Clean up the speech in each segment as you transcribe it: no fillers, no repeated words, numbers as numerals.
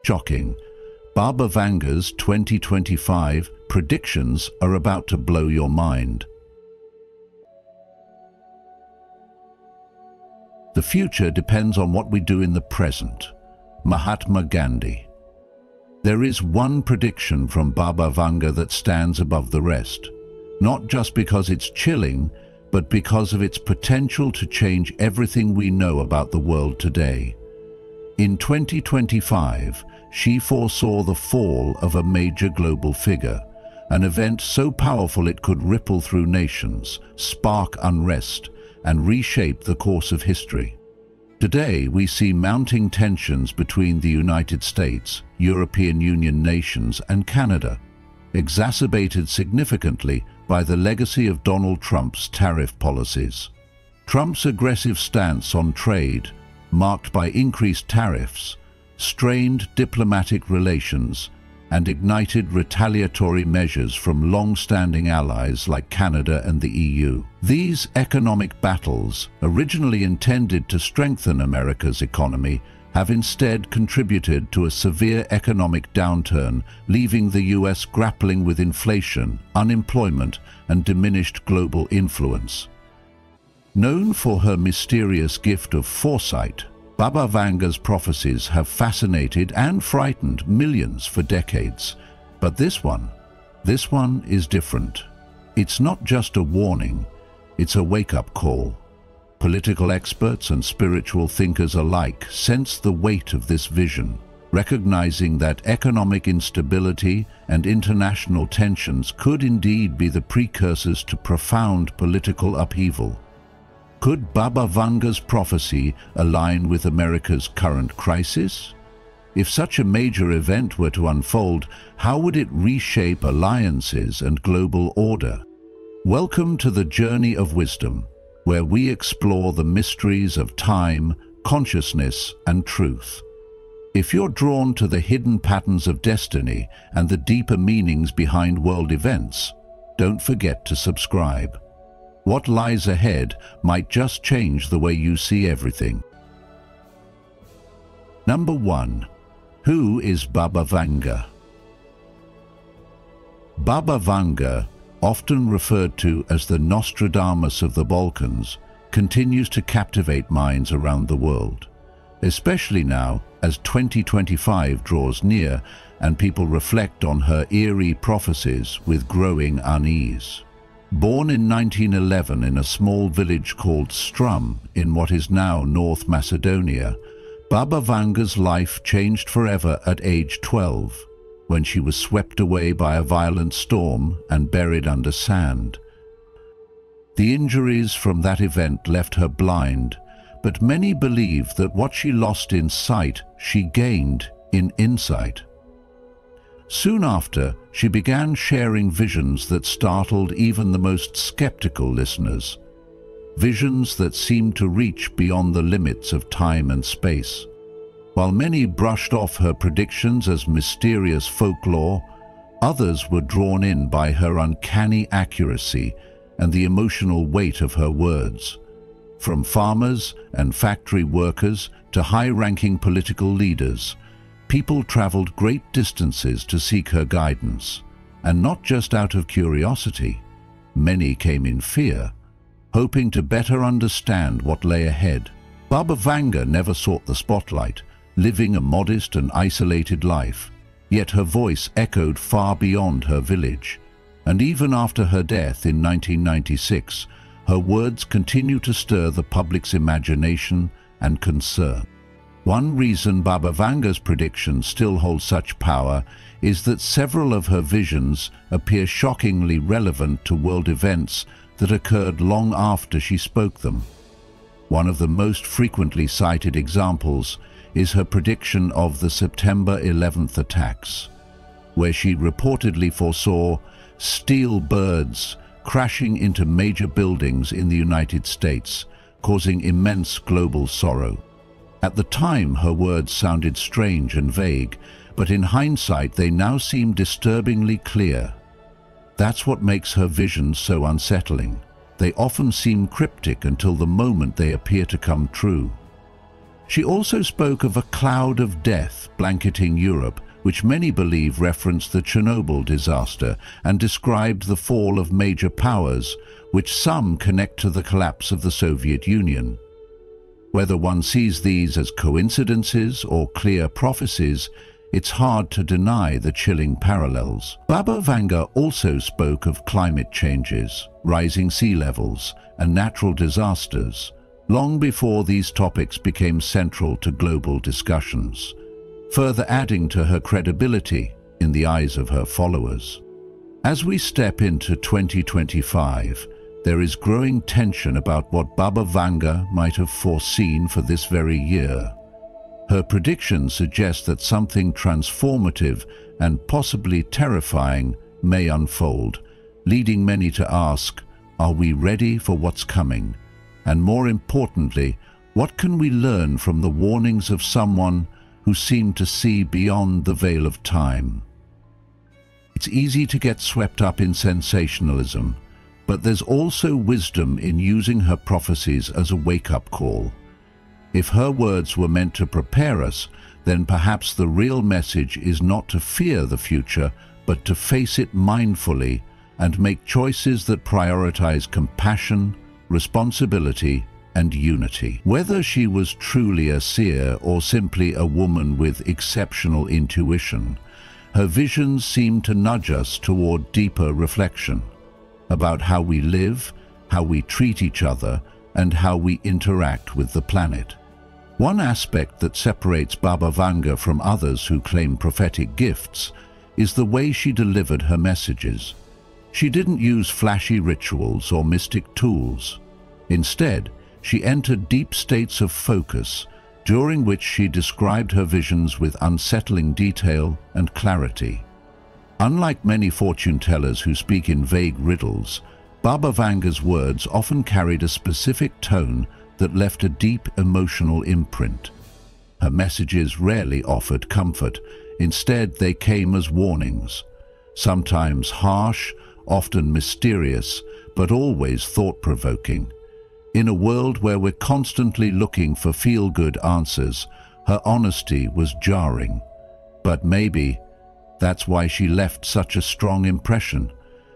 Shocking. Baba Vanga's 2025 predictions are about to blow your mind. The future depends on what we do in the present. Mahatma Gandhi. There is one prediction from Baba Vanga that stands above the rest, not just because it's chilling, but because of its potential to change everything we know about the world today. In 2025, she foresaw the fall of a major global figure, an event so powerful it could ripple through nations, spark unrest, and reshape the course of history. Today, we see mounting tensions between the United States, European Union nations, and Canada, exacerbated significantly by the legacy of Donald Trump's tariff policies. Trump's aggressive stance on trade, marked by increased tariffs, strained diplomatic relations, and ignited retaliatory measures from long-standing allies like Canada and the EU. These economic battles, originally intended to strengthen America's economy, have instead contributed to a severe economic downturn, leaving the US grappling with inflation, unemployment, and diminished global influence. Known for her mysterious gift of foresight, Baba Vanga's prophecies have fascinated and frightened millions for decades. But this one is different. It's not just a warning, it's a wake-up call. Political experts and spiritual thinkers alike sense the weight of this vision, recognizing that economic instability and international tensions could indeed be the precursors to profound political upheaval. Could Baba Vanga's prophecy align with America's current crisis? If such a major event were to unfold, how would it reshape alliances and global order? Welcome to the Journey of Wisdom, where we explore the mysteries of time, consciousness, and truth. If you're drawn to the hidden patterns of destiny and the deeper meanings behind world events, don't forget to subscribe. What lies ahead might just change the way you see everything. Number 1. Who is Baba Vanga? Baba Vanga, often referred to as the Nostradamus of the Balkans, continues to captivate minds around the world, especially now as 2025 draws near and people reflect on her eerie prophecies with growing unease. Born in 1911 in a small village called Strum in what is now North Macedonia, Baba Vanga's life changed forever at age 12, when she was swept away by a violent storm and buried under sand. The injuries from that event left her blind, but many believe that what she lost in sight, she gained in insight. Soon after, she began sharing visions that startled even the most skeptical listeners, visions that seemed to reach beyond the limits of time and space. While many brushed off her predictions as mysterious folklore, others were drawn in by her uncanny accuracy and the emotional weight of her words. From farmers and factory workers to high-ranking political leaders, people traveled great distances to seek her guidance, and not just out of curiosity. Many came in fear, hoping to better understand what lay ahead. Baba Vanga never sought the spotlight, living a modest and isolated life, yet her voice echoed far beyond her village. And even after her death in 1996, her words continue to stir the public's imagination and concern. One reason Baba Vanga's predictions still hold such power is that several of her visions appear shockingly relevant to world events that occurred long after she spoke them. One of the most frequently cited examples is her prediction of the September 11th attacks, where she reportedly foresaw steel birds crashing into major buildings in the United States, causing immense global sorrow. At the time, her words sounded strange and vague, but in hindsight they now seem disturbingly clear. That's what makes her visions so unsettling. They often seem cryptic until the moment they appear to come true. She also spoke of a cloud of death blanketing Europe, which many believe referenced the Chernobyl disaster, and described the fall of major powers, which some connect to the collapse of the Soviet Union. Whether one sees these as coincidences or clear prophecies, it's hard to deny the chilling parallels. Baba Vanga also spoke of climate changes, rising sea levels, and natural disasters, long before these topics became central to global discussions, further adding to her credibility in the eyes of her followers. As we step into 2025, there is growing tension about what Baba Vanga might have foreseen for this very year. Her predictions suggest that something transformative and possibly terrifying may unfold, leading many to ask, are we ready for what's coming? And more importantly, what can we learn from the warnings of someone who seemed to see beyond the veil of time? It's easy to get swept up in sensationalism, but there's also wisdom in using her prophecies as a wake-up call. If her words were meant to prepare us, then perhaps the real message is not to fear the future, but to face it mindfully and make choices that prioritize compassion, responsibility, and unity. Whether she was truly a seer or simply a woman with exceptional intuition, her visions seem to nudge us toward deeper reflection about how we live, how we treat each other, and how we interact with the planet. One aspect that separates Baba Vanga from others who claim prophetic gifts is the way she delivered her messages. She didn't use flashy rituals or mystic tools. Instead, she entered deep states of focus, during which she described her visions with unsettling detail and clarity. Unlike many fortune tellers who speak in vague riddles, Baba Vanga's words often carried a specific tone that left a deep emotional imprint. Her messages rarely offered comfort. Instead, they came as warnings, sometimes harsh, often mysterious, but always thought-provoking. In a world where we're constantly looking for feel-good answers, her honesty was jarring. But maybe that's why she left such a strong impression.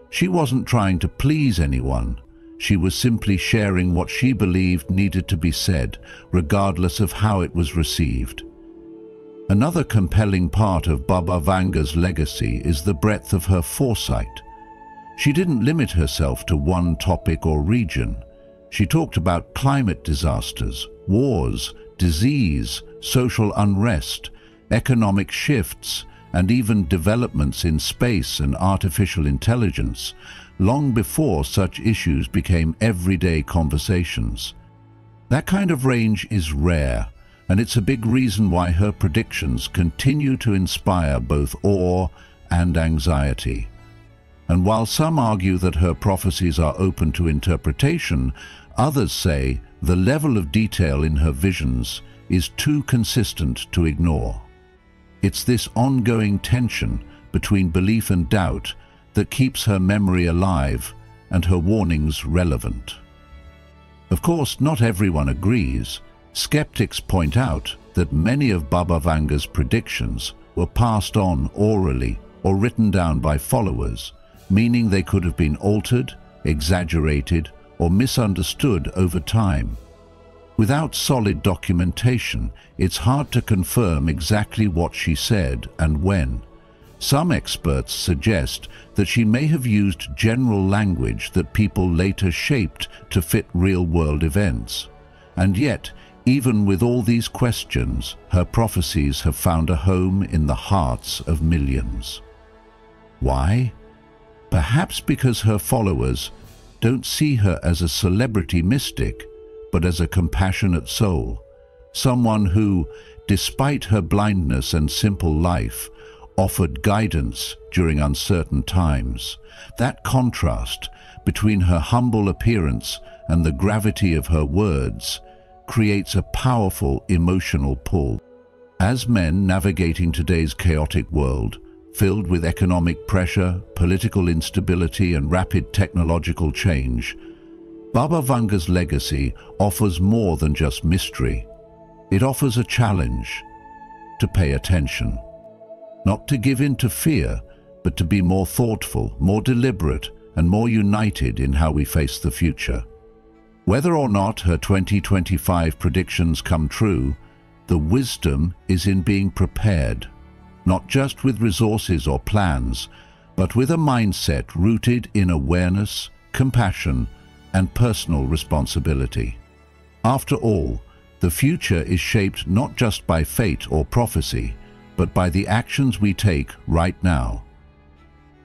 She wasn't trying to please anyone. She was simply sharing what she believed needed to be said, regardless of how it was received. Another compelling part of Baba Vanga's legacy is the breadth of her foresight. She didn't limit herself to one topic or region. She talked about climate disasters, wars, disease, social unrest, economic shifts, and even developments in space and artificial intelligence, long before such issues became everyday conversations. That kind of range is rare, and it's a big reason why her predictions continue to inspire both awe and anxiety. And while some argue that her prophecies are open to interpretation, others say the level of detail in her visions is too consistent to ignore. It's this ongoing tension between belief and doubt that keeps her memory alive and her warnings relevant. Of course, not everyone agrees. Skeptics point out that many of Baba Vanga's predictions were passed on orally or written down by followers, meaning they could have been altered, exaggerated, or misunderstood over time. Without solid documentation, it's hard to confirm exactly what she said and when. Some experts suggest that she may have used general language that people later shaped to fit real-world events. And yet, even with all these questions, her prophecies have found a home in the hearts of millions. Why? Perhaps because her followers don't see her as a celebrity mystic, but as a compassionate soul, someone who, despite her blindness and simple life, offered guidance during uncertain times. That contrast between her humble appearance and the gravity of her words creates a powerful emotional pull. As men navigating today's chaotic world, filled with economic pressure, political instability, and rapid technological change, Baba Vanga's legacy offers more than just mystery. It offers a challenge to pay attention, not to give in to fear, but to be more thoughtful, more deliberate, and more united in how we face the future. Whether or not her 2025 predictions come true, the wisdom is in being prepared, not just with resources or plans, but with a mindset rooted in awareness, compassion, and personal responsibility. After all, the future is shaped not just by fate or prophecy, but by the actions we take right now.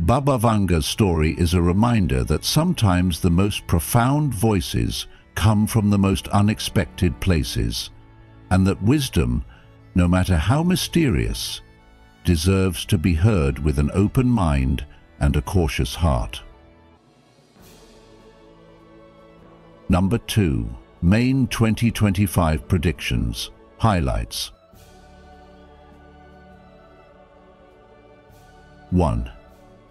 Baba Vanga's story is a reminder that sometimes the most profound voices come from the most unexpected places, and that wisdom, no matter how mysterious, deserves to be heard with an open mind and a cautious heart. Number 2. Main 2025 predictions. Highlights. 1.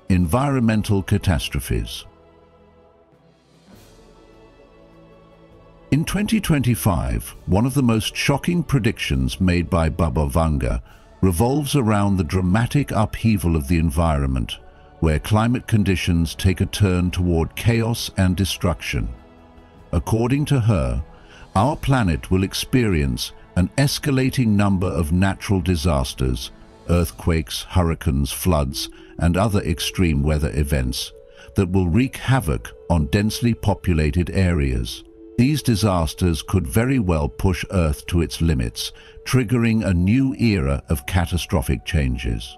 Environmental catastrophes. In 2025, one of the most shocking predictions made by Baba Vanga revolves around the dramatic upheaval of the environment, where climate conditions take a turn toward chaos and destruction. According to her, our planet will experience an escalating number of natural disasters, earthquakes, hurricanes, floods, and other extreme weather events that will wreak havoc on densely populated areas. These disasters could very well push Earth to its limits, triggering a new era of catastrophic changes.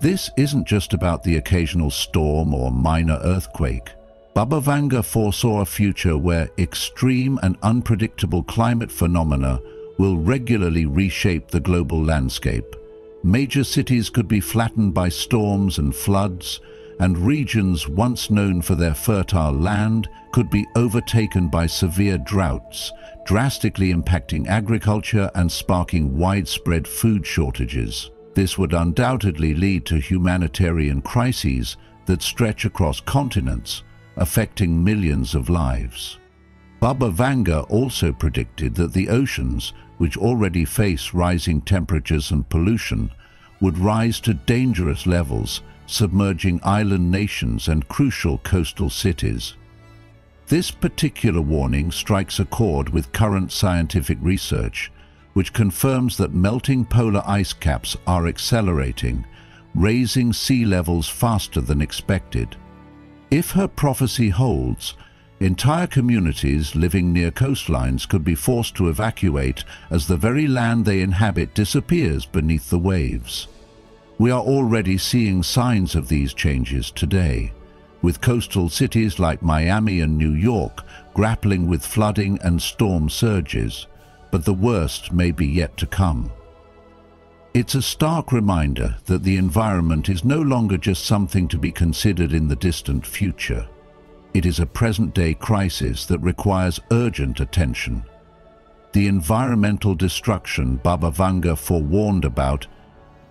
This isn't just about the occasional storm or minor earthquake. Baba Vanga foresaw a future where extreme and unpredictable climate phenomena will regularly reshape the global landscape. Major cities could be flattened by storms and floods, and regions once known for their fertile land could be overtaken by severe droughts, drastically impacting agriculture and sparking widespread food shortages. This would undoubtedly lead to humanitarian crises that stretch across continents, affecting millions of lives. Baba Vanga also predicted that the oceans, which already face rising temperatures and pollution, would rise to dangerous levels, submerging island nations and crucial coastal cities. This particular warning strikes a chord with current scientific research, which confirms that melting polar ice caps are accelerating, raising sea levels faster than expected. If her prophecy holds, entire communities living near coastlines could be forced to evacuate as the very land they inhabit disappears beneath the waves. We are already seeing signs of these changes today, with coastal cities like Miami and New York grappling with flooding and storm surges, but the worst may be yet to come. It's a stark reminder that the environment is no longer just something to be considered in the distant future. It is a present-day crisis that requires urgent attention. The environmental destruction Baba Vanga forewarned about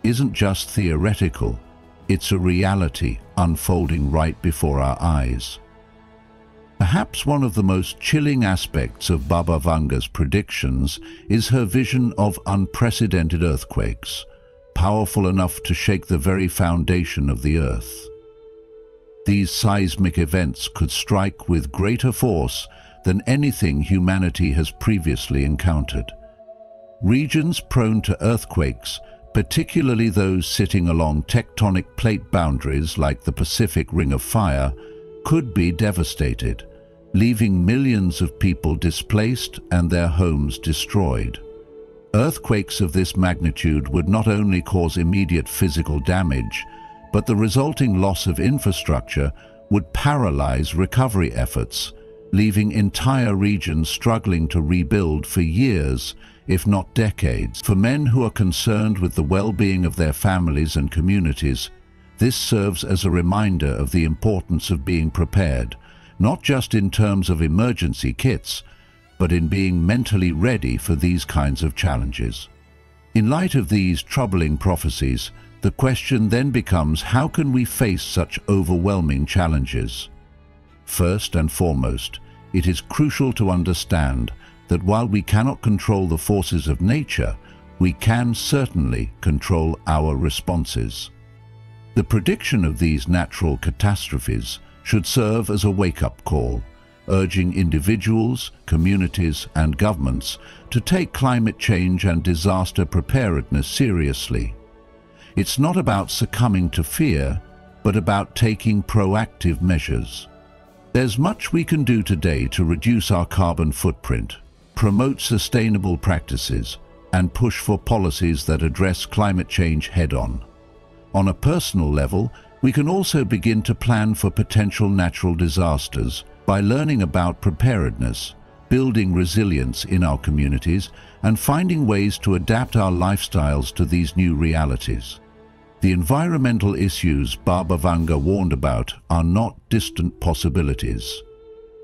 isn't just theoretical, it's a reality unfolding right before our eyes. Perhaps one of the most chilling aspects of Baba Vanga's predictions is her vision of unprecedented earthquakes, powerful enough to shake the very foundation of the earth. These seismic events could strike with greater force than anything humanity has previously encountered. Regions prone to earthquakes, particularly those sitting along tectonic plate boundaries like the Pacific Ring of Fire, could be devastated, leaving millions of people displaced and their homes destroyed. Earthquakes of this magnitude would not only cause immediate physical damage, but the resulting loss of infrastructure would paralyze recovery efforts, leaving entire regions struggling to rebuild for years, if not decades. For men who are concerned with the well-being of their families and communities, this serves as a reminder of the importance of being prepared, not just in terms of emergency kits, but in being mentally ready for these kinds of challenges. In light of these troubling prophecies, the question then becomes, how can we face such overwhelming challenges? First and foremost, it is crucial to understand that while we cannot control the forces of nature, we can certainly control our responses. The prediction of these natural catastrophes should serve as a wake-up call, urging individuals, communities, and governments to take climate change and disaster preparedness seriously. It's not about succumbing to fear, but about taking proactive measures. There's much we can do today to reduce our carbon footprint, promote sustainable practices, and push for policies that address climate change head-on. On a personal level, we can also begin to plan for potential natural disasters by learning about preparedness, building resilience in our communities, and finding ways to adapt our lifestyles to these new realities. The environmental issues Baba Vanga warned about are not distant possibilities.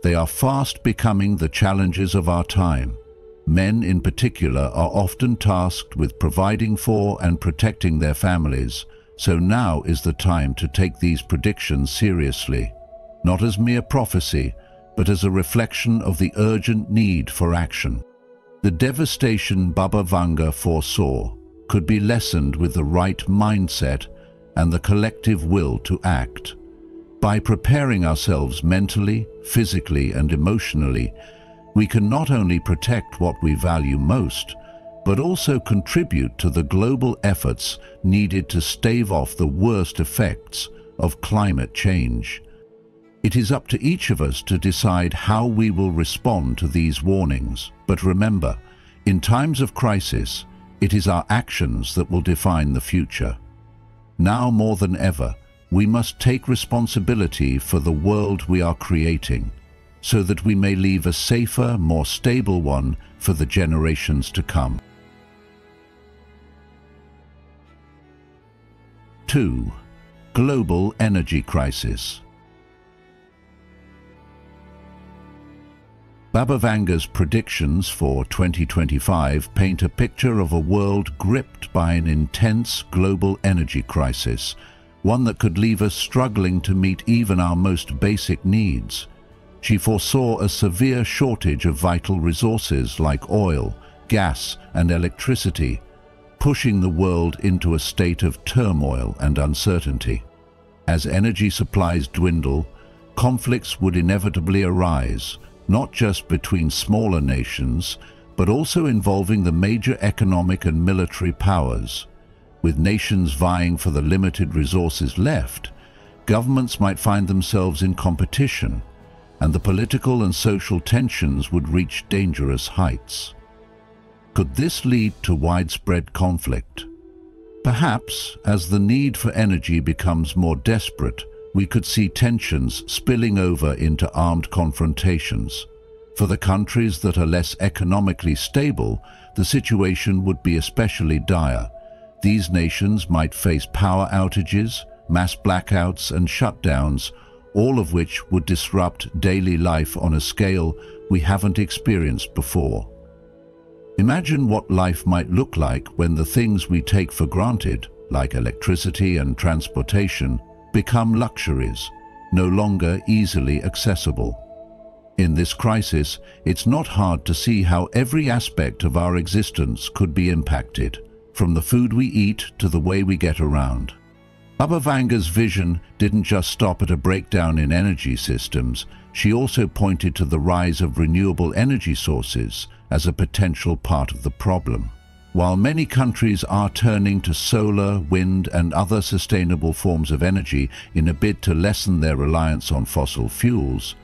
They are fast becoming the challenges of our time. Men in particular are often tasked with providing for and protecting their families, so now is the time to take these predictions seriously, not as mere prophecy, but as a reflection of the urgent need for action. The devastation Baba Vanga foresaw could be lessened with the right mindset and the collective will to act. By preparing ourselves mentally, physically, and emotionally, we can not only protect what we value most, but also contribute to the global efforts needed to stave off the worst effects of climate change. It is up to each of us to decide how we will respond to these warnings. But remember, in times of crisis, it is our actions that will define the future. Now more than ever, we must take responsibility for the world we are creating, so that we may leave a safer, more stable one for the generations to come. 2. Global energy crisis. Baba Vanga's predictions for 2025 paint a picture of a world gripped by an intense global energy crisis, one that could leave us struggling to meet even our most basic needs. She foresaw a severe shortage of vital resources like oil, gas, and electricity, pushing the world into a state of turmoil and uncertainty. As energy supplies dwindle, conflicts would inevitably arise, not just between smaller nations, but also involving the major economic and military powers. With nations vying for the limited resources left, governments might find themselves in competition, and the political and social tensions would reach dangerous heights. Could this lead to widespread conflict? Perhaps, as the need for energy becomes more desperate, we could see tensions spilling over into armed confrontations. For the countries that are less economically stable, the situation would be especially dire. These nations might face power outages, mass blackouts, and shutdowns, all of which would disrupt daily life on a scale we haven't experienced before. Imagine what life might look like when the things we take for granted, like electricity and transportation, become luxuries, no longer easily accessible. In this crisis, it's not hard to see how every aspect of our existence could be impacted, from the food we eat to the way we get around. Baba Vanga's vision didn't just stop at a breakdown in energy systems. She also pointed to the rise of renewable energy sources as a potential part of the problem. While many countries are turning to solar, wind, and other sustainable forms of energy in a bid to lessen their reliance on fossil fuels,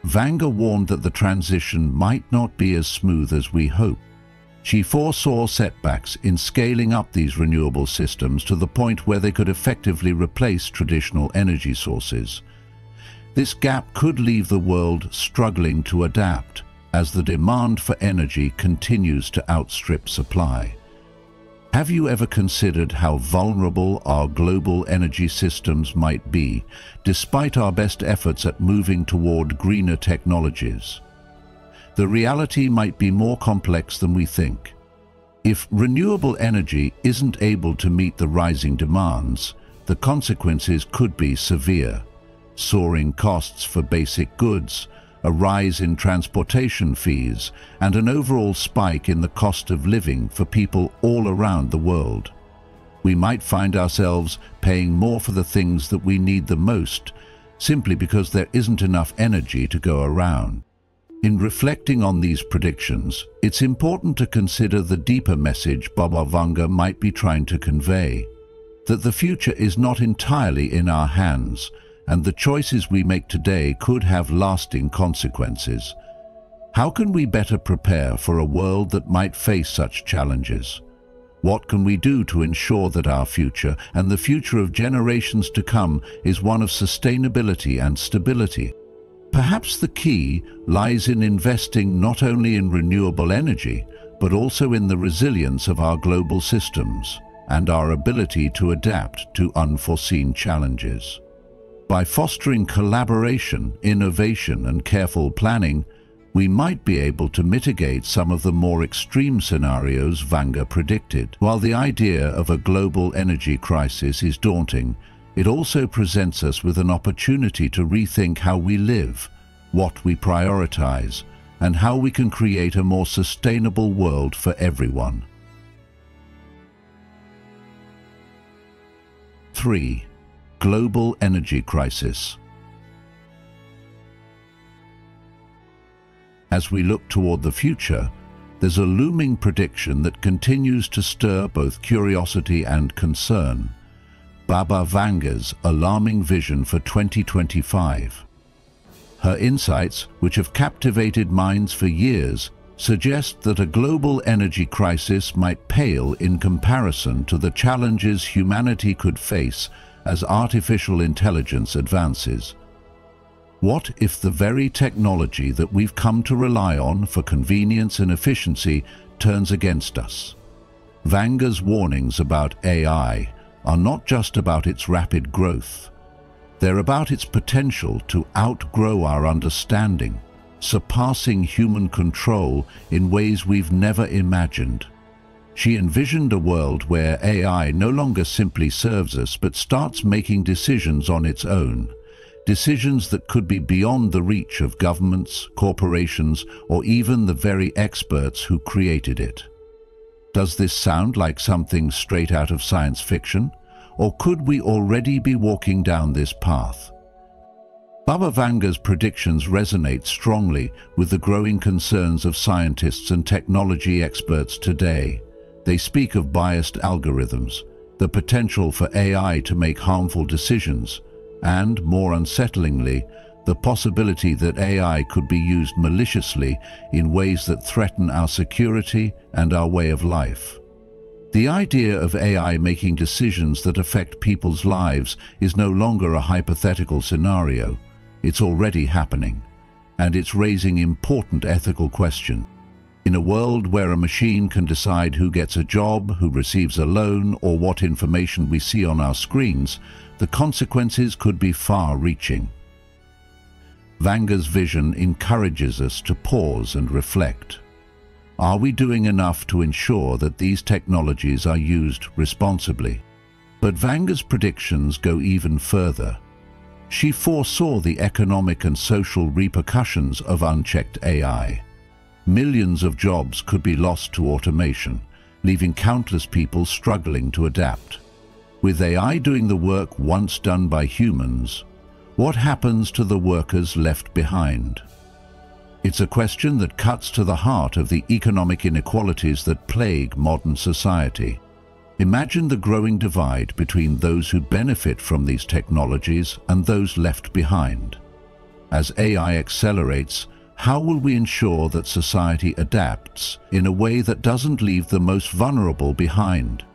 Vanga warned that the transition might not be as smooth as we hope. She foresaw setbacks in scaling up these renewable systems to the point where they could effectively replace traditional energy sources. This gap could leave the world struggling to adapt as the demand for energy continues to outstrip supply. Have you ever considered how vulnerable our global energy systems might be, despite our best efforts at moving toward greener technologies? The reality might be more complex than we think. If renewable energy isn't able to meet the rising demands, the consequences could be severe. Soaring costs for basic goods, a rise in transportation fees, and an overall spike in the cost of living for people all around the world. We might find ourselves paying more for the things that we need the most, simply because there isn't enough energy to go around. In reflecting on these predictions, it's important to consider the deeper message Baba Vanga might be trying to convey, that the future is not entirely in our hands, and the choices we make today could have lasting consequences. How can we better prepare for a world that might face such challenges? What can we do to ensure that our future, and the future of generations to come, is one of sustainability and stability? Perhaps the key lies in investing not only in renewable energy, but also in the resilience of our global systems and our ability to adapt to unforeseen challenges. By fostering collaboration, innovation, and careful planning, we might be able to mitigate some of the more extreme scenarios Vanga predicted. While the idea of a global energy crisis is daunting, it also presents us with an opportunity to rethink how we live, what we prioritize, and how we can create a more sustainable world for everyone. 3. Global energy crisis. As we look toward the future, there's a looming prediction that continues to stir both curiosity and concern: Baba Vanga's alarming vision for 2025. Her insights, which have captivated minds for years, suggest that a global energy crisis might pale in comparison to the challenges humanity could face as artificial intelligence advances. What if the very technology that we've come to rely on for convenience and efficiency turns against us? Vanga's warnings about AI are not just about its rapid growth. They're about its potential to outgrow our understanding, surpassing human control in ways we've never imagined. She envisioned a world where AI no longer simply serves us but starts making decisions on its own, decisions that could be beyond the reach of governments, corporations, or even the very experts who created it. Does this sound like something straight out of science fiction? Or could we already be walking down this path? Baba Vanga's predictions resonate strongly with the growing concerns of scientists and technology experts today. They speak of biased algorithms, the potential for AI to make harmful decisions, and, more unsettlingly, the possibility that AI could be used maliciously in ways that threaten our security and our way of life. The idea of AI making decisions that affect people's lives is no longer a hypothetical scenario. It's already happening, and it's raising important ethical questions. In a world where a machine can decide who gets a job, who receives a loan, or what information we see on our screens, the consequences could be far-reaching. Vanga's vision encourages us to pause and reflect. Are we doing enough to ensure that these technologies are used responsibly? But Vanga's predictions go even further. She foresaw the economic and social repercussions of unchecked AI. Millions of jobs could be lost to automation, leaving countless people struggling to adapt. With AI doing the work once done by humans, what happens to the workers left behind? It's a question that cuts to the heart of the economic inequalities that plague modern society. Imagine the growing divide between those who benefit from these technologies and those left behind. As AI accelerates, how will we ensure that society adapts in a way that doesn't leave the most vulnerable behind?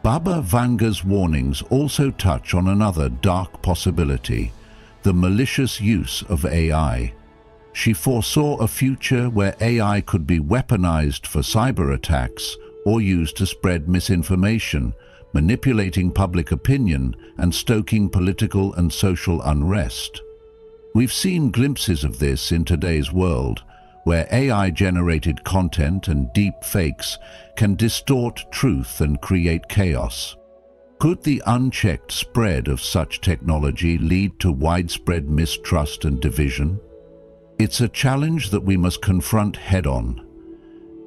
Baba Vanga's warnings also touch on another dark possibility: the malicious use of AI. She foresaw a future where AI could be weaponized for cyber attacks or used to spread misinformation, manipulating public opinion and stoking political and social unrest. We've seen glimpses of this in today's world, where AI-generated content and deep fakes can distort truth and create chaos. Could the unchecked spread of such technology lead to widespread mistrust and division? It's a challenge that we must confront head-on.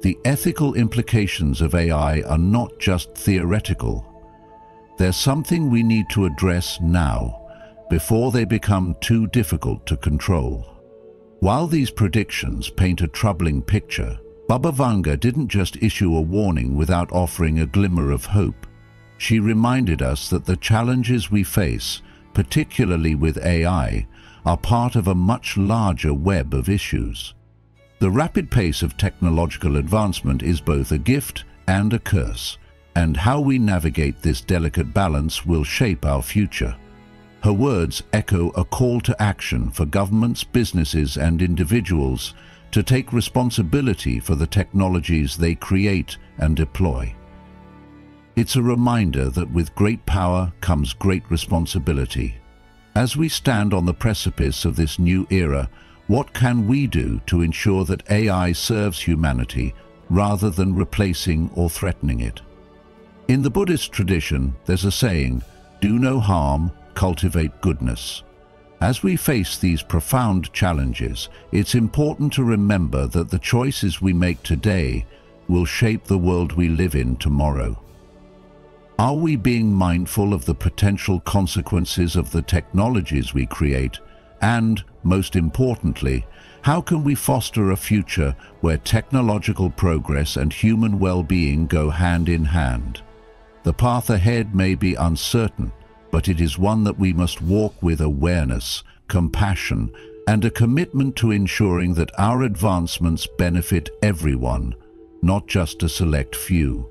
The ethical implications of AI are not just theoretical. They're something we need to address now, before they become too difficult to control. While these predictions paint a troubling picture, Baba Vanga didn't just issue a warning without offering a glimmer of hope. She reminded us that the challenges we face, particularly with AI, are part of a much larger web of issues. The rapid pace of technological advancement is both a gift and a curse, and how we navigate this delicate balance will shape our future. Her words echo a call to action for governments, businesses, and individuals to take responsibility for the technologies they create and deploy. It's a reminder that with great power comes great responsibility. As we stand on the precipice of this new era, what can we do to ensure that AI serves humanity rather than replacing or threatening it? In the Buddhist tradition, there's a saying, "Do no harm, cultivate goodness." As we face these profound challenges, it's important to remember that the choices we make today will shape the world we live in tomorrow. Are we being mindful of the potential consequences of the technologies we create? And, most importantly, how can we foster a future where technological progress and human well-being go hand in hand? The path ahead may be uncertain, but it is one that we must walk with awareness, compassion, and a commitment to ensuring that our advancements benefit everyone, not just a select few.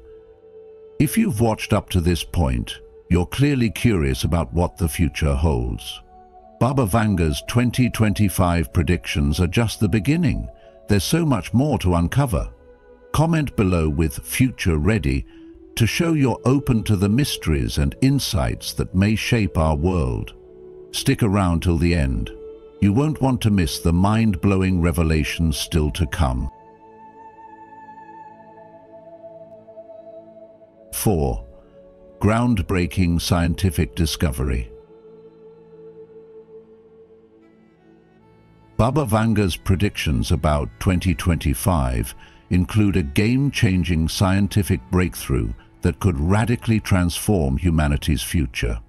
If you've watched up to this point, you're clearly curious about what the future holds. Baba Vanga's 2025 predictions are just the beginning. There's so much more to uncover. Comment below with "Future Ready" to show you're open to the mysteries and insights that may shape our world. Stick around till the end. You won't want to miss the mind-blowing revelations still to come. 4. Groundbreaking scientific discovery. Baba Vanga's predictions about 2025 include a game-changing scientific breakthrough that could radically transform humanity's future.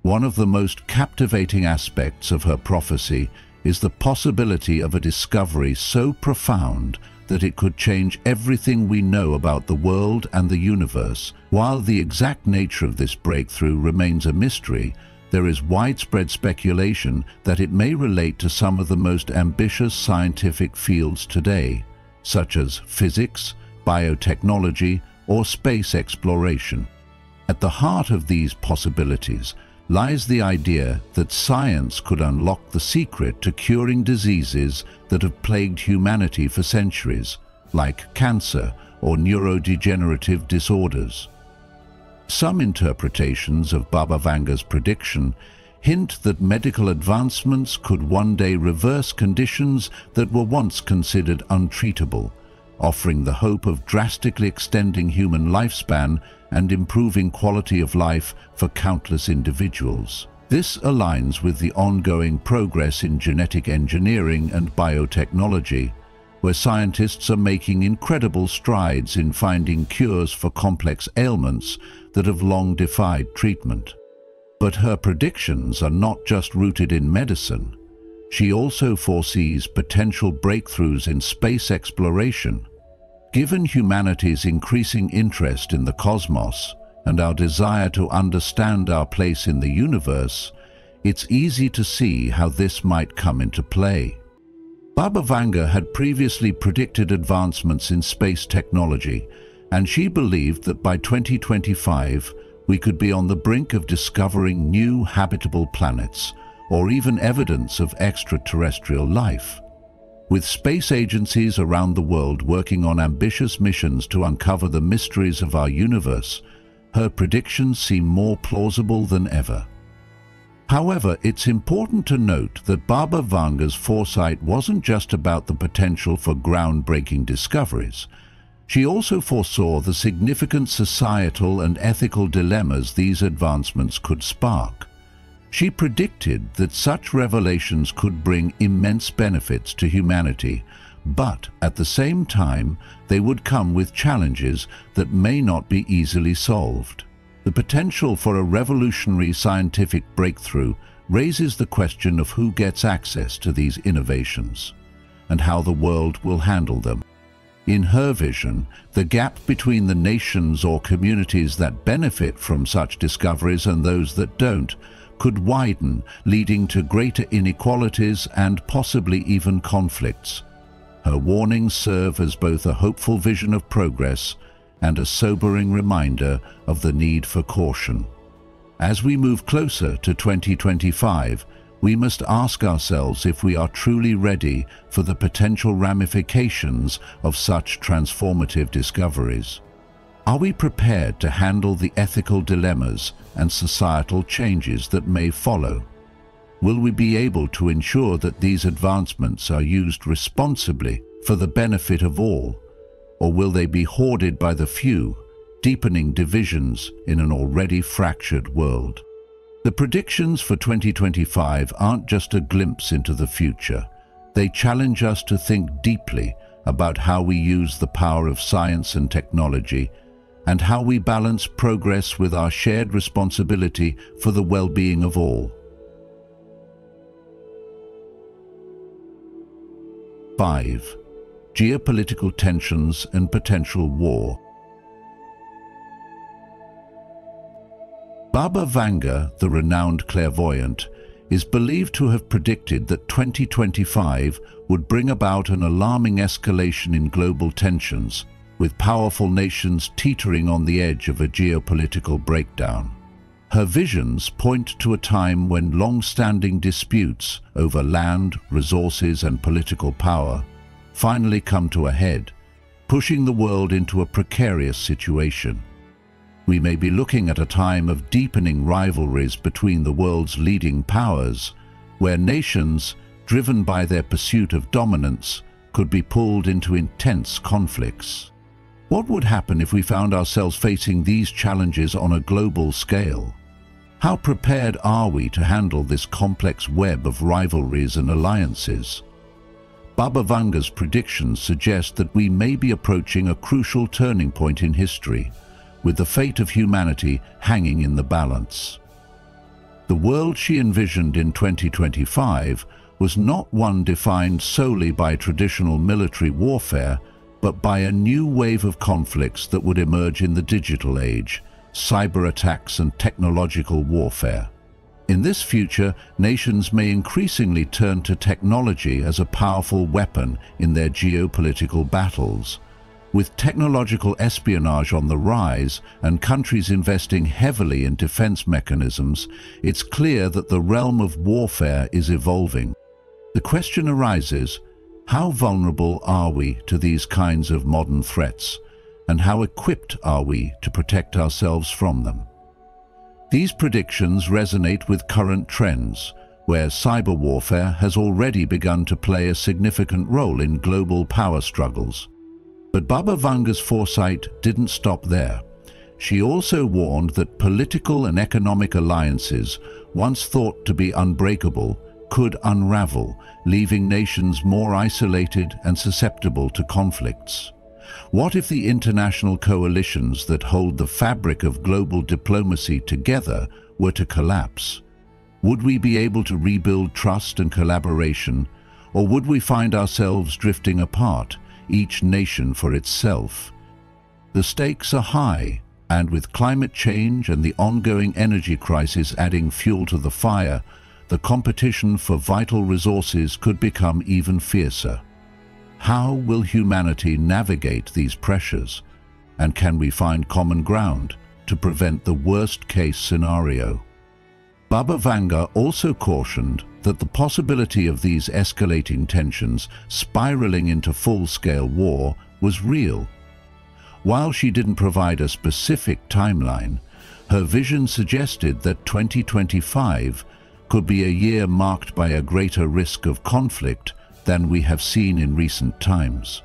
One of the most captivating aspects of her prophecy is the possibility of a discovery so profound that it could change everything we know about the world and the universe. While the exact nature of this breakthrough remains a mystery, there is widespread speculation that it may relate to some of the most ambitious scientific fields today, such as physics, biotechnology, or space exploration. At the heart of these possibilities lies the idea that science could unlock the secret to curing diseases that have plagued humanity for centuries, like cancer or neurodegenerative disorders. Some interpretations of Baba Vanga's prediction hint that medical advancements could one day reverse conditions that were once considered untreatable, offering the hope of drastically extending human lifespan and improving quality of life for countless individuals. This aligns with the ongoing progress in genetic engineering and biotechnology, where scientists are making incredible strides in finding cures for complex ailments that have long defied treatment. But her predictions are not just rooted in medicine. She also foresees potential breakthroughs in space exploration. Given humanity's increasing interest in the cosmos and our desire to understand our place in the universe, it's easy to see how this might come into play. Baba Vanga had previously predicted advancements in space technology, and she believed that by 2025 we could be on the brink of discovering new habitable planets, or even evidence of extraterrestrial life. With space agencies around the world working on ambitious missions to uncover the mysteries of our universe, her predictions seem more plausible than ever. However, it's important to note that Baba Vanga's foresight wasn't just about the potential for groundbreaking discoveries. She also foresaw the significant societal and ethical dilemmas these advancements could spark. She predicted that such revelations could bring immense benefits to humanity, but at the same time they would come with challenges that may not be easily solved. The potential for a revolutionary scientific breakthrough raises the question of who gets access to these innovations and how the world will handle them. In her vision, the gap between the nations or communities that benefit from such discoveries and those that don't could widen, leading to greater inequalities and possibly even conflicts. Her warnings serve as both a hopeful vision of progress and a sobering reminder of the need for caution. As we move closer to 2025, we must ask ourselves if we are truly ready for the potential ramifications of such transformative discoveries. Are we prepared to handle the ethical dilemmas and societal changes that may follow? Will we be able to ensure that these advancements are used responsibly for the benefit of all, or will they be hoarded by the few, deepening divisions in an already fractured world? The predictions for 2025 aren't just a glimpse into the future. They challenge us to think deeply about how we use the power of science and technology and how we balance progress with our shared responsibility for the well-being of all. 5. Geopolitical tensions and potential war. Baba Vanga, the renowned clairvoyant, is believed to have predicted that 2025 would bring about an alarming escalation in global tensions, with powerful nations teetering on the edge of a geopolitical breakdown. Her visions point to a time when long-standing disputes over land, resources, and political power finally come to a head, pushing the world into a precarious situation. We may be looking at a time of deepening rivalries between the world's leading powers, where nations, driven by their pursuit of dominance, could be pulled into intense conflicts. What would happen if we found ourselves facing these challenges on a global scale? How prepared are we to handle this complex web of rivalries and alliances? Baba Vanga's predictions suggest that we may be approaching a crucial turning point in history, with the fate of humanity hanging in the balance. The world she envisioned in 2025 was not one defined solely by traditional military warfare, but by a new wave of conflicts that would emerge in the digital age, cyber attacks and technological warfare. In this future, nations may increasingly turn to technology as a powerful weapon in their geopolitical battles. With technological espionage on the rise and countries investing heavily in defense mechanisms, it's clear that the realm of warfare is evolving. The question arises, how vulnerable are we to these kinds of modern threats, and how equipped are we to protect ourselves from them? These predictions resonate with current trends, where cyber warfare has already begun to play a significant role in global power struggles. But Baba Vanga's foresight didn't stop there. She also warned that political and economic alliances, once thought to be unbreakable, could unravel, leaving nations more isolated and susceptible to conflicts. What if the international coalitions that hold the fabric of global diplomacy together were to collapse? Would we be able to rebuild trust and collaboration, or would we find ourselves drifting apart, each nation for itself? The stakes are high, and with climate change and the ongoing energy crisis adding fuel to the fire, the competition for vital resources could become even fiercer. How will humanity navigate these pressures, and can we find common ground to prevent the worst-case scenario? Baba Vanga also cautioned that the possibility of these escalating tensions spiraling into full-scale war was real. While she didn't provide a specific timeline, her vision suggested that 2025 could be a year marked by a greater risk of conflict than we have seen in recent times.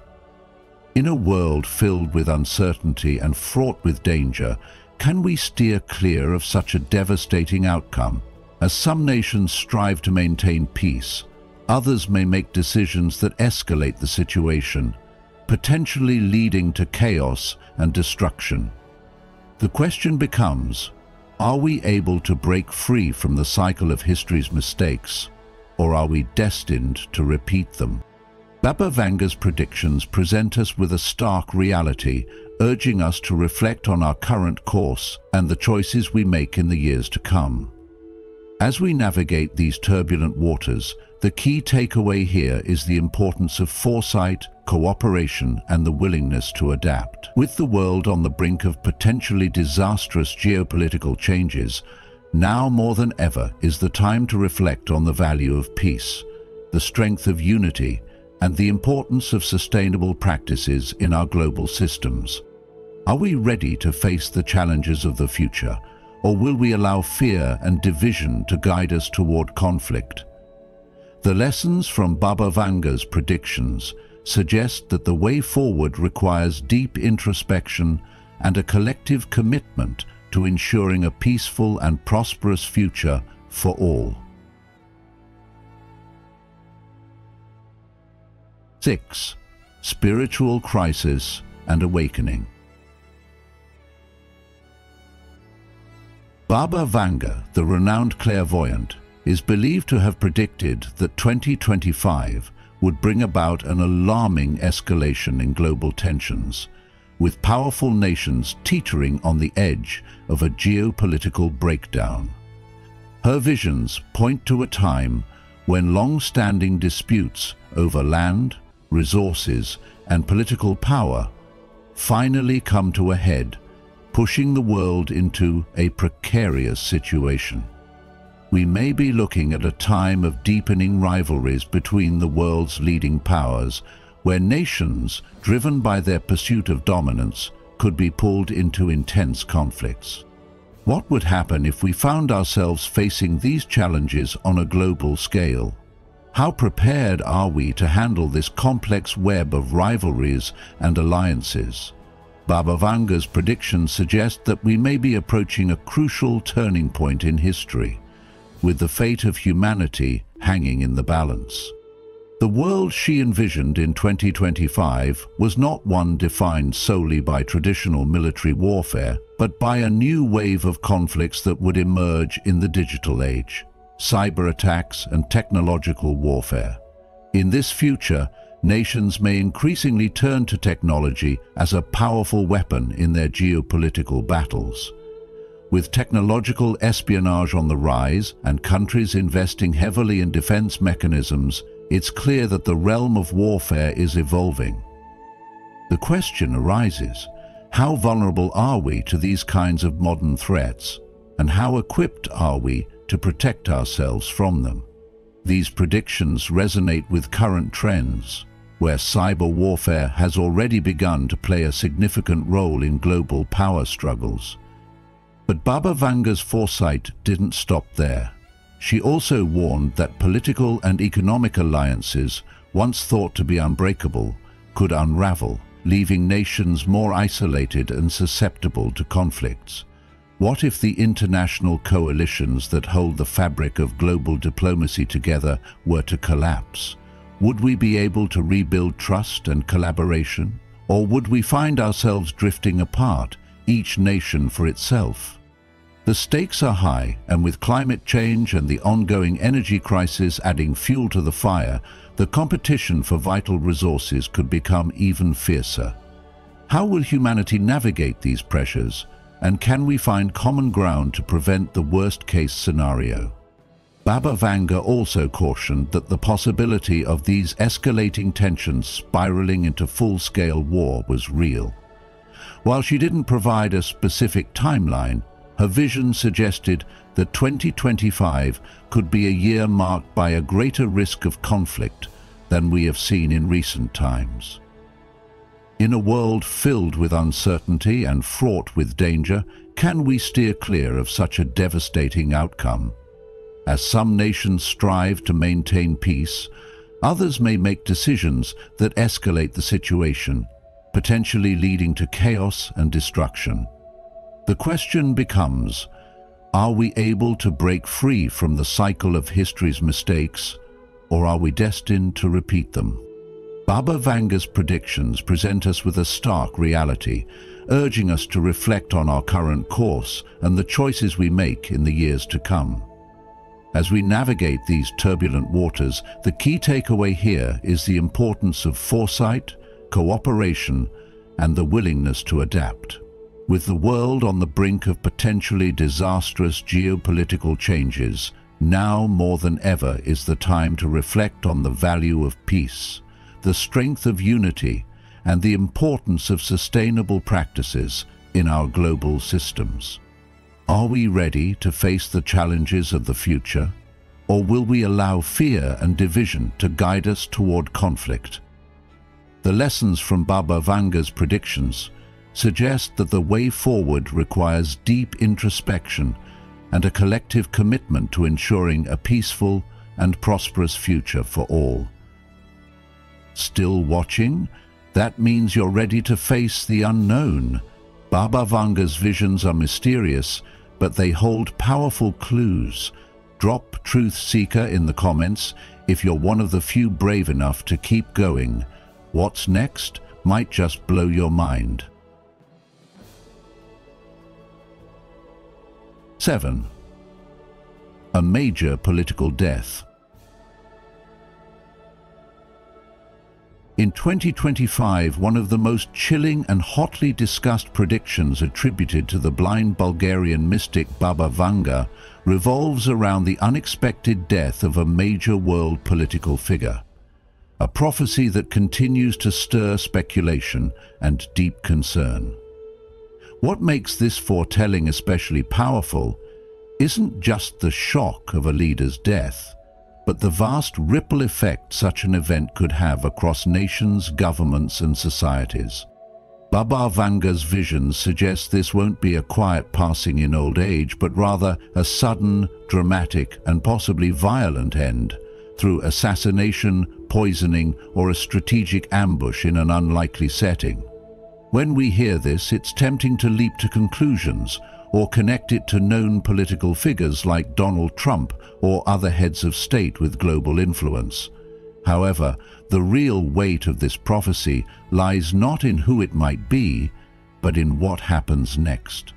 In a world filled with uncertainty and fraught with danger, can we steer clear of such a devastating outcome? As some nations strive to maintain peace, others may make decisions that escalate the situation, potentially leading to chaos and destruction. The question becomes, are we able to break free from the cycle of history's mistakes, or are we destined to repeat them? Baba Vanga's predictions present us with a stark reality, urging us to reflect on our current course and the choices we make in the years to come. As we navigate these turbulent waters, the key takeaway here is the importance of foresight, cooperation, and the willingness to adapt. With the world on the brink of potentially disastrous geopolitical changes, now more than ever is the time to reflect on the value of peace, the strength of unity, and the importance of sustainable practices in our global systems. Are we ready to face the challenges of the future, or will we allow fear and division to guide us toward conflict? The lessons from Baba Vanga's predictions suggest that the way forward requires deep introspection and a collective commitment to ensuring a peaceful and prosperous future for all. 6. Spiritual crisis and awakening. Baba Vanga, the renowned clairvoyant, is believed to have predicted that 2025 would bring about an alarming escalation in global tensions, with powerful nations teetering on the edge of a geopolitical breakdown. Her visions point to a time when long-standing disputes over land, resources, and political power finally come to a head, pushing the world into a precarious situation. We may be looking at a time of deepening rivalries between the world's leading powers, where nations, driven by their pursuit of dominance, could be pulled into intense conflicts. What would happen if we found ourselves facing these challenges on a global scale? How prepared are we to handle this complex web of rivalries and alliances? Baba Vanga's predictions suggest that we may be approaching a crucial turning point in history, with the fate of humanity hanging in the balance. The world she envisioned in 2025 was not one defined solely by traditional military warfare, but by a new wave of conflicts that would emerge in the digital age: cyber attacks and technological warfare. In this future, nations may increasingly turn to technology as a powerful weapon in their geopolitical battles. With technological espionage on the rise and countries investing heavily in defense mechanisms, it's clear that the realm of warfare is evolving. The question arises, how vulnerable are we to these kinds of modern threats, and how equipped are we to protect ourselves from them? These predictions resonate with current trends, where cyber warfare has already begun to play a significant role in global power struggles. But Baba Vanga's foresight didn't stop there. She also warned that political and economic alliances, once thought to be unbreakable, could unravel, leaving nations more isolated and susceptible to conflicts. What if the international coalitions that hold the fabric of global diplomacy together were to collapse? Would we be able to rebuild trust and collaboration? Or would we find ourselves drifting apart, each nation for itself? The stakes are high, and with climate change and the ongoing energy crisis adding fuel to the fire, the competition for vital resources could become even fiercer. How will humanity navigate these pressures, and can we find common ground to prevent the worst-case scenario? Baba Vanga also cautioned that the possibility of these escalating tensions spiraling into full-scale war was real. While she didn't provide a specific timeline, her vision suggested that 2025 could be a year marked by a greater risk of conflict than we have seen in recent times. In a world filled with uncertainty and fraught with danger, can we steer clear of such a devastating outcome? As some nations strive to maintain peace, others may make decisions that escalate the situation, potentially leading to chaos and destruction. The question becomes, Are we able to break free from the cycle of history's mistakes, or are we destined to repeat them? Baba Vanga's predictions present us with a stark reality, urging us to reflect on our current course and the choices we make in the years to come. As we navigate these turbulent waters, the key takeaway here is the importance of foresight, cooperation, and the willingness to adapt. With the world on the brink of potentially disastrous geopolitical changes, now more than ever is the time to reflect on the value of peace, the strength of unity, and the importance of sustainable practices in our global systems. Are we ready to face the challenges of the future, or will we allow fear and division to guide us toward conflict? The lessons from Baba Vanga's predictions suggest that the way forward requires deep introspection and a collective commitment to ensuring a peaceful and prosperous future for all. Still watching? That means you're ready to face the unknown. Baba Vanga's visions are mysterious, but they hold powerful clues. Drop Truth Seeker in the comments if you're one of the few brave enough to keep going. What's next might just blow your mind. 7. A major political death. In 2025, one of the most chilling and hotly discussed predictions attributed to the blind Bulgarian mystic Baba Vanga revolves around the unexpected death of a major world political figure. A prophecy that continues to stir speculation and deep concern. What makes this foretelling especially powerful isn't just the shock of a leader's death, but the vast ripple effect such an event could have across nations, governments, and societies. Baba Vanga's visions suggest this won't be a quiet passing in old age, but rather a sudden, dramatic, and possibly violent end through assassination, poisoning, or a strategic ambush in an unlikely setting. When we hear this, it's tempting to leap to conclusions or connect it to known political figures like Donald Trump or other heads of state with global influence. However, the real weight of this prophecy lies not in who it might be, but in what happens next.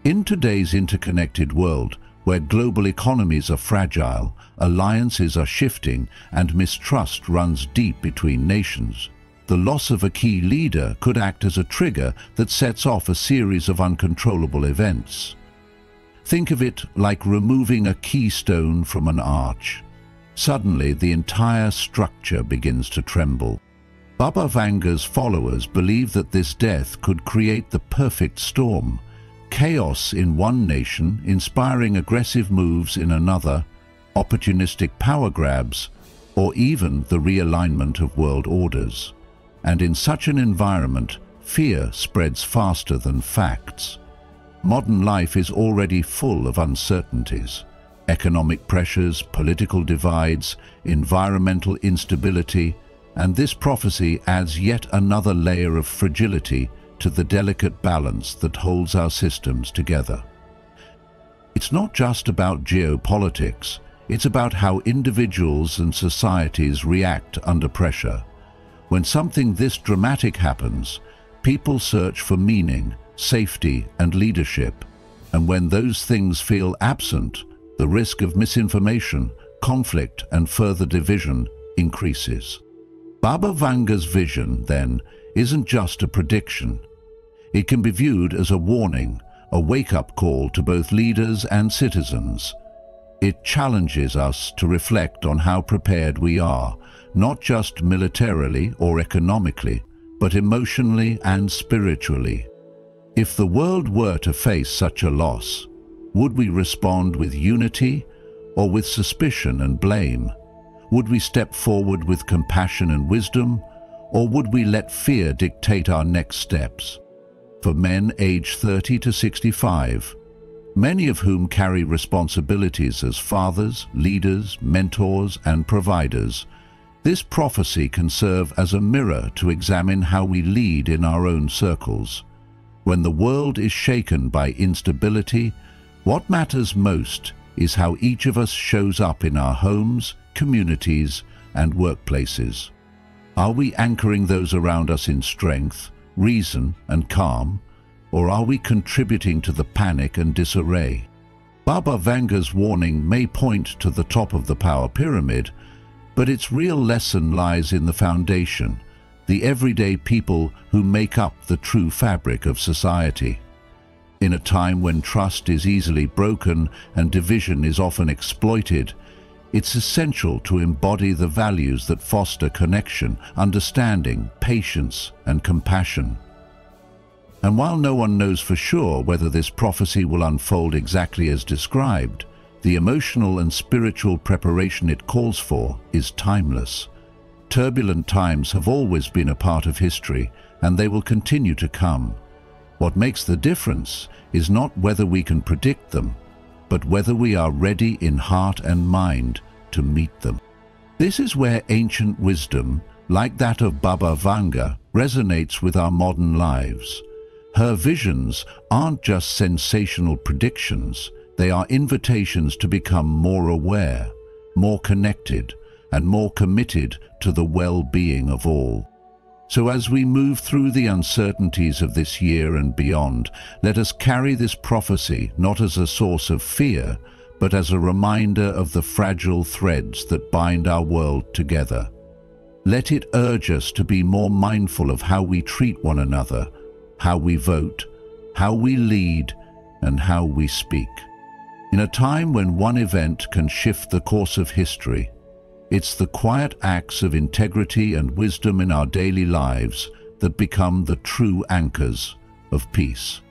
In today's interconnected world, where global economies are fragile, alliances are shifting, and mistrust runs deep between nations, the loss of a key leader could act as a trigger that sets off a series of uncontrollable events. Think of it like removing a keystone from an arch. Suddenly, the entire structure begins to tremble. Baba Vanga's followers believe that this death could create the perfect storm. Chaos in one nation, inspiring aggressive moves in another, opportunistic power grabs, or even the realignment of world orders. And in such an environment, fear spreads faster than facts. Modern life is already full of uncertainties. Economic pressures, political divides, environmental instability, and this prophecy adds yet another layer of fragility to the delicate balance that holds our systems together. It's not just about geopolitics, it's about how individuals and societies react under pressure. When something this dramatic happens, people search for meaning, safety, and leadership. And when those things feel absent, the risk of misinformation, conflict, and further division increases. Baba Vanga's vision, then, isn't just a prediction. It can be viewed as a warning, a wake-up call to both leaders and citizens. It challenges us to reflect on how prepared we are, not just militarily or economically, but emotionally and spiritually. If the world were to face such a loss, would we respond with unity or with suspicion and blame? Would we step forward with compassion and wisdom, or would we let fear dictate our next steps? For men aged 30 to 65, many of whom carry responsibilities as fathers, leaders, mentors, and providers, this prophecy can serve as a mirror to examine how we lead in our own circles. When the world is shaken by instability, What matters most is how each of us shows up in our homes, communities, and workplaces. Are we anchoring those around us in strength, reason, and calm, or are we contributing to the panic and disarray? Baba Vanga's warning may point to the top of the power pyramid, but its real lesson lies in the foundation, the everyday people who make up the true fabric of society. In a time when trust is easily broken and division is often exploited, it's essential to embody the values that foster connection, understanding, patience, and compassion. And while no one knows for sure whether this prophecy will unfold exactly as described, the emotional and spiritual preparation it calls for is timeless. Turbulent times have always been a part of history, and they will continue to come. What makes the difference is not whether we can predict them, but whether we are ready in heart and mind to meet them. This is where ancient wisdom, like that of Baba Vanga, resonates with our modern lives. Her visions aren't just sensational predictions, they are invitations to become more aware, more connected, and more committed to the well-being of all. So as we move through the uncertainties of this year and beyond, let us carry this prophecy not as a source of fear, but as a reminder of the fragile threads that bind our world together. Let it urge us to be more mindful of how we treat one another, how we vote, how we lead, and how we speak. In a time when one event can shift the course of history, it's the quiet acts of integrity and wisdom in our daily lives that become the true anchors of peace.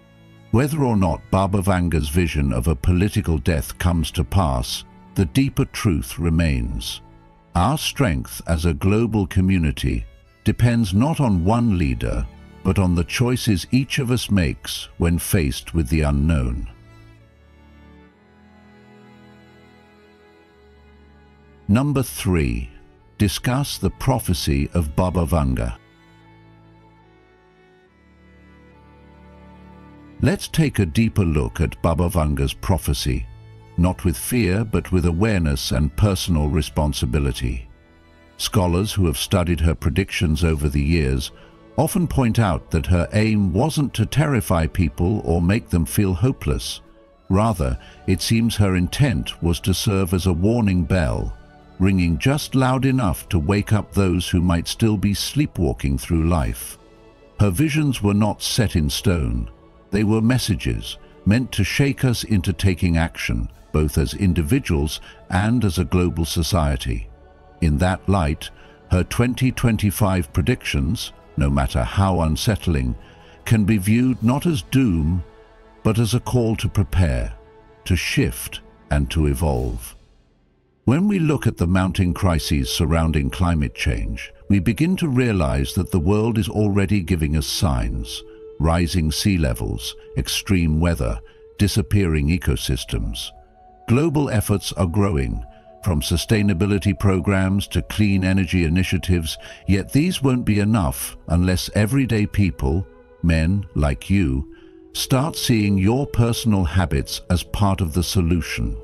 Whether or not Baba Vanga's vision of a political death comes to pass, the deeper truth remains. Our strength as a global community depends not on one leader, but on the choices each of us makes when faced with the unknown. Number 3. Discuss the prophecy of Baba Vanga. Let's take a deeper look at Baba Vanga's prophecy, not with fear but with awareness and personal responsibility. Scholars who have studied her predictions over the years often point out that her aim wasn't to terrify people or make them feel hopeless. Rather, it seems her intent was to serve as a warning bell, ringing just loud enough to wake up those who might still be sleepwalking through life. Her visions were not set in stone. They were messages meant to shake us into taking action, both as individuals and as a global society. In that light, her 2025 predictions, no matter how unsettling, can be viewed not as doom, but as a call to prepare, to shift, and to evolve. When we look at the mounting crises surrounding climate change, we begin to realize that the world is already giving us signs: rising sea levels, extreme weather, disappearing ecosystems. Global efforts are growing, from sustainability programs to clean energy initiatives, yet these won't be enough unless everyday people, men like you, start seeing your personal habits as part of the solution.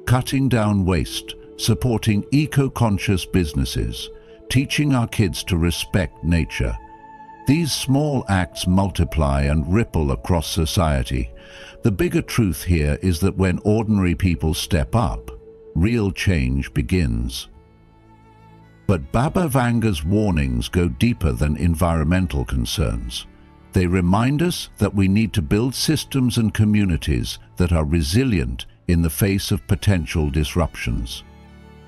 Cutting down waste, supporting eco-conscious businesses, teaching our kids to respect nature. These small acts multiply and ripple across society. The bigger truth here is that when ordinary people step up, real change begins. But Baba Vanga's warnings go deeper than environmental concerns. They remind us that we need to build systems and communities that are resilient in the face of potential disruptions.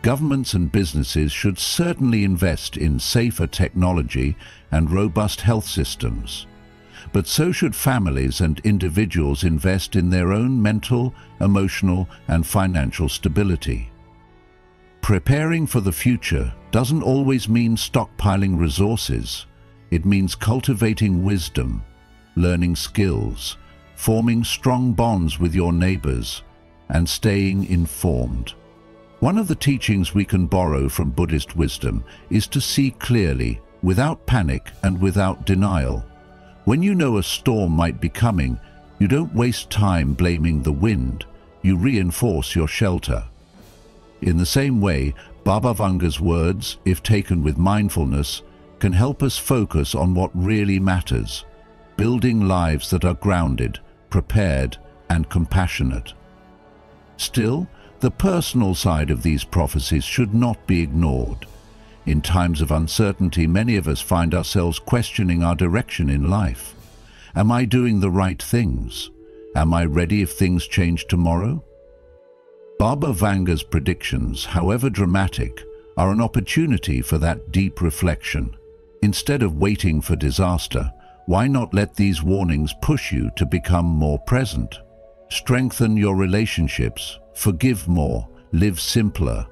Governments and businesses should certainly invest in safer technology and robust health systems. But so should families and individuals invest in their own mental, emotional, and financial stability. Preparing for the future doesn't always mean stockpiling resources. It means cultivating wisdom, learning skills, forming strong bonds with your neighbors, and staying informed. One of the teachings we can borrow from Buddhist wisdom is to see clearly, without panic and without denial. When you know a storm might be coming, You don't waste time blaming the wind, you reinforce your shelter. In the same way, Baba Vanga's words, if taken with mindfulness, can help us focus on what really matters, building lives that are grounded, prepared, and compassionate. Still, the personal side of these prophecies should not be ignored. In times of uncertainty, many of us find ourselves questioning our direction in life. Am I doing the right things? Am I ready if things change tomorrow? Baba Vanga's predictions, however dramatic, are an opportunity for that deep reflection. Instead of waiting for disaster, why not let these warnings push you to become more present? Strengthen your relationships, forgive more, live simpler.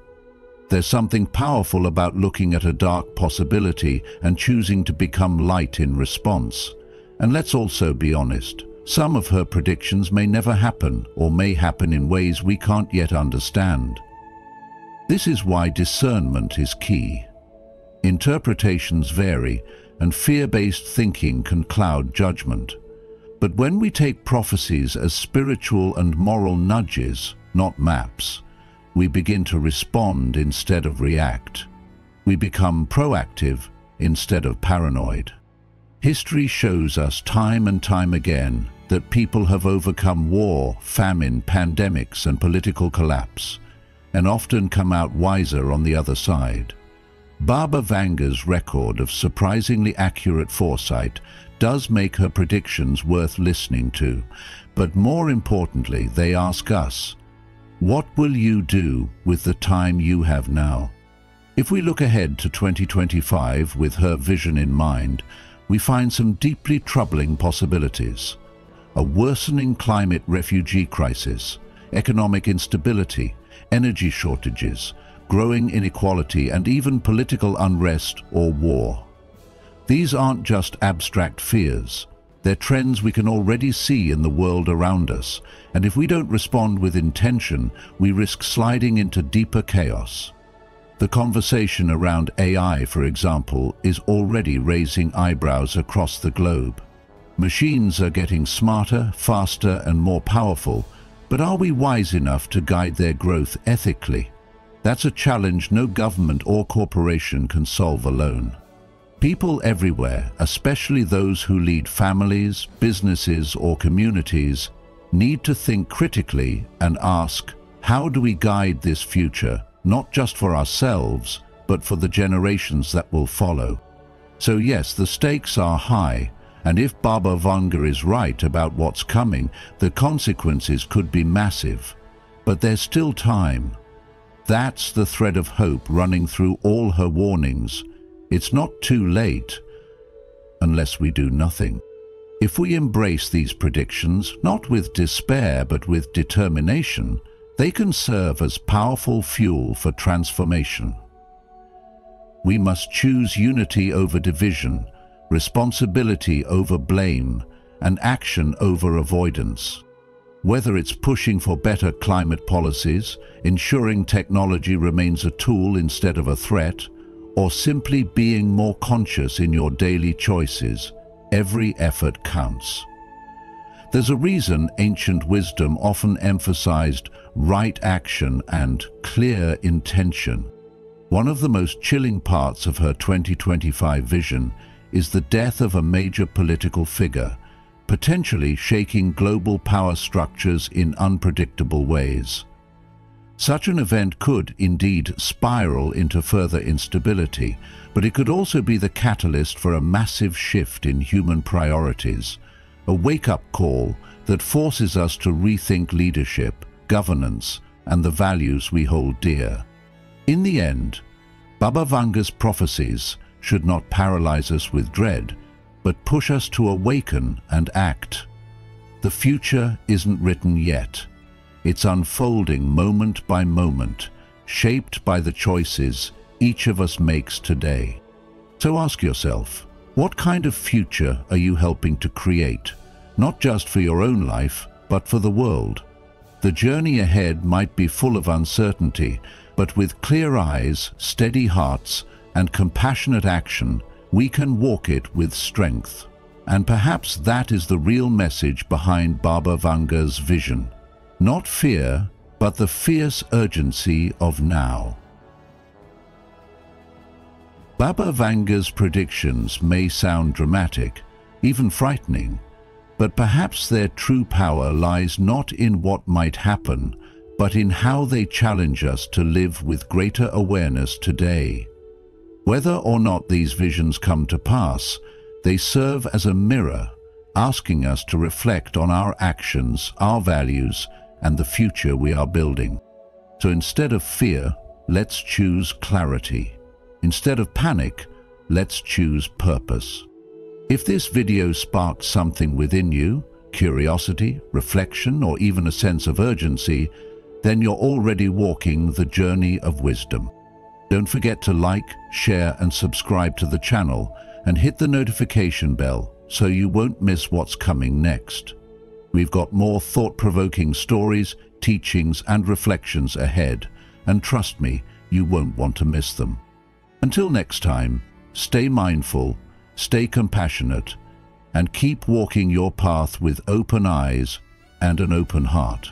There's something powerful about looking at a dark possibility and choosing to become light in response. And let's also be honest, some of her predictions may never happen or may happen in ways we can't yet understand. This is why discernment is key. Interpretations vary, and fear-based thinking can cloud judgment. But when we take prophecies as spiritual and moral nudges, not maps, we begin to respond instead of react. We become proactive instead of paranoid. History shows us time and time again that people have overcome war, famine, pandemics, and political collapse, and often come out wiser on the other side. Baba Vanga's record of surprisingly accurate foresight does make her predictions worth listening to, but more importantly, they ask us, what will you do with the time you have now? If we look ahead to 2025 with her vision in mind, we find some deeply troubling possibilities. A worsening climate refugee crisis, economic instability, energy shortages, growing inequality, and even political unrest or war. These aren't just abstract fears. They're trends we can already see in the world around us, and if we don't respond with intention, we risk sliding into deeper chaos. The conversation around AI, for example, is already raising eyebrows across the globe. Machines are getting smarter, faster, and more powerful, but are we wise enough to guide their growth ethically? That's a challenge no government or corporation can solve alone. People everywhere, especially those who lead families, businesses, or communities, need to think critically and ask, how do we guide this future, not just for ourselves, but for the generations that will follow? So yes, the stakes are high, and if Baba Vanga is right about what's coming, the consequences could be massive. But there's still time. That's the thread of hope running through all her warnings. It's not too late, unless we do nothing. If we embrace these predictions, not with despair but with determination, they can serve as powerful fuel for transformation. We must choose unity over division, responsibility over blame, and action over avoidance. Whether it's pushing for better climate policies, ensuring technology remains a tool instead of a threat, or simply being more conscious in your daily choices, every effort counts. There's a reason ancient wisdom often emphasized right action and clear intention. One of the most chilling parts of her 2025 vision is the death of a major political figure, potentially shaking global power structures in unpredictable ways. Such an event could, indeed, spiral into further instability, but it could also be the catalyst for a massive shift in human priorities, a wake-up call that forces us to rethink leadership, governance, and the values we hold dear. In the end, Baba Vanga's prophecies should not paralyze us with dread, but push us to awaken and act. The future isn't written yet. It's unfolding moment by moment, shaped by the choices each of us makes today. So ask yourself, what kind of future are you helping to create? Not just for your own life, but for the world. The journey ahead might be full of uncertainty, but with clear eyes, steady hearts, and compassionate action, we can walk it with strength. And perhaps that is the real message behind Baba Vanga's vision. Not fear, but the fierce urgency of now. Baba Vanga's predictions may sound dramatic, even frightening, but perhaps their true power lies not in what might happen, but in how they challenge us to live with greater awareness today. Whether or not these visions come to pass, they serve as a mirror, asking us to reflect on our actions, our values, and the future we are building. So instead of fear, let's choose clarity. Instead of panic, let's choose purpose. If this video sparked something within you, curiosity, reflection, or even a sense of urgency, then you're already walking the journey of wisdom. Don't forget to like, share, and subscribe to the channel, and hit the notification bell so you won't miss what's coming next. We've got more thought-provoking stories, teachings, and reflections ahead, and trust me, you won't want to miss them. Until next time, stay mindful, stay compassionate, and keep walking your path with open eyes and an open heart.